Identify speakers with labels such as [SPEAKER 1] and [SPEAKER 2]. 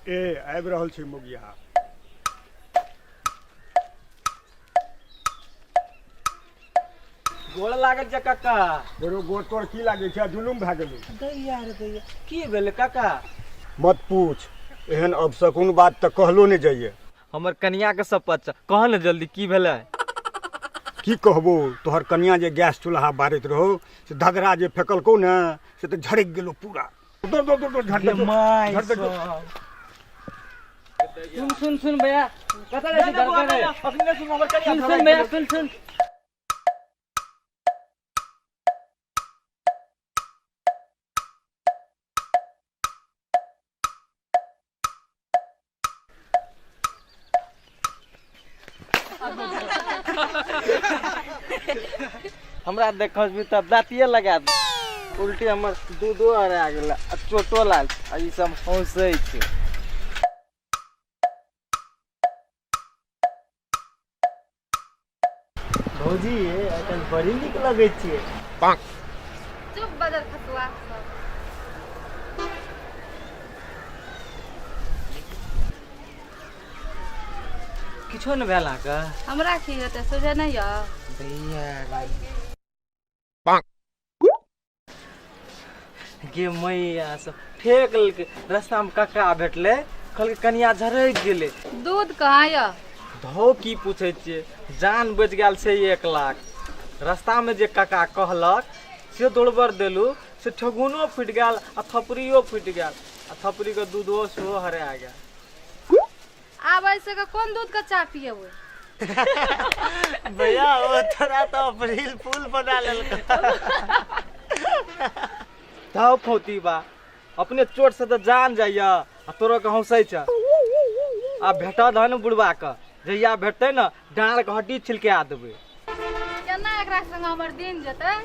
[SPEAKER 1] ए आबि रहल छी मुगिया।
[SPEAKER 2] गोड़ लागल छै काका।
[SPEAKER 1] तोरो गोड़ तोड़ की लागे छै, जुलुम भए गेलै।
[SPEAKER 2] दैया रे दैया, की भेलै काका?
[SPEAKER 1] मत पूछ, एहन अपशकुन बात तऽ कहलो नहि जाइए।
[SPEAKER 2] हमर कनिया के शपथ छ, कह ने जल्दी की भेलै?
[SPEAKER 1] की कहबो, तोहर कनिया जे गैस चूल्हा बारैत रहो से धधरा जे फेकलको ने से तऽ झड़क गेलो पूरा। दो दो दो दो
[SPEAKER 2] सुन भैया, कतऽ रहै छी घर पे? अपने सुन हमर कनिया। सुन भैया, सुन। हमरा देखल भी तब दाँतिये लगा दे। उल्टी हमर दूधो हरा गेल आ चोटो लाल आ ई सब हंसै छै। भौजी आइकाल्हि बड़ी नीक लगै छियै।
[SPEAKER 3] चुप बदल खतुआ सब।
[SPEAKER 2] किछो ने भेल अहाँके?
[SPEAKER 3] हमरा की हेतै, सोझे नहीं य।
[SPEAKER 2] गे मैया सब फेक लेलकै। रास्ता में काका भेटले, कहलकै कनिया झरक गेलै।
[SPEAKER 3] दूध कहाँ य?
[SPEAKER 2] धौ की पूछै छियै, जान बच गेल छै 1 लाख। रास्ता में जे काका कहलक से दौड़बर देलू, से ठगुनो फुटि गेल आ थपड़ियो फुटि गेल आ थपड़ी के दूधो सेहो हरा गेल।
[SPEAKER 3] आब ऐसे का कौन दूध का चाय पिएबे?
[SPEAKER 2] भैया ओ तोरा तो अप्रैल फूल बना लेलका। धौ फौती बा, अपने चोट से तो जान जाइया आ तोरो के हंसै छ। आ भेटा धन बुढ़वा के, जहिया भेटतै न डाँड़ के हड्डी छिलके आ देबै।
[SPEAKER 3] केना एकरा संग हमर दिन जेतै?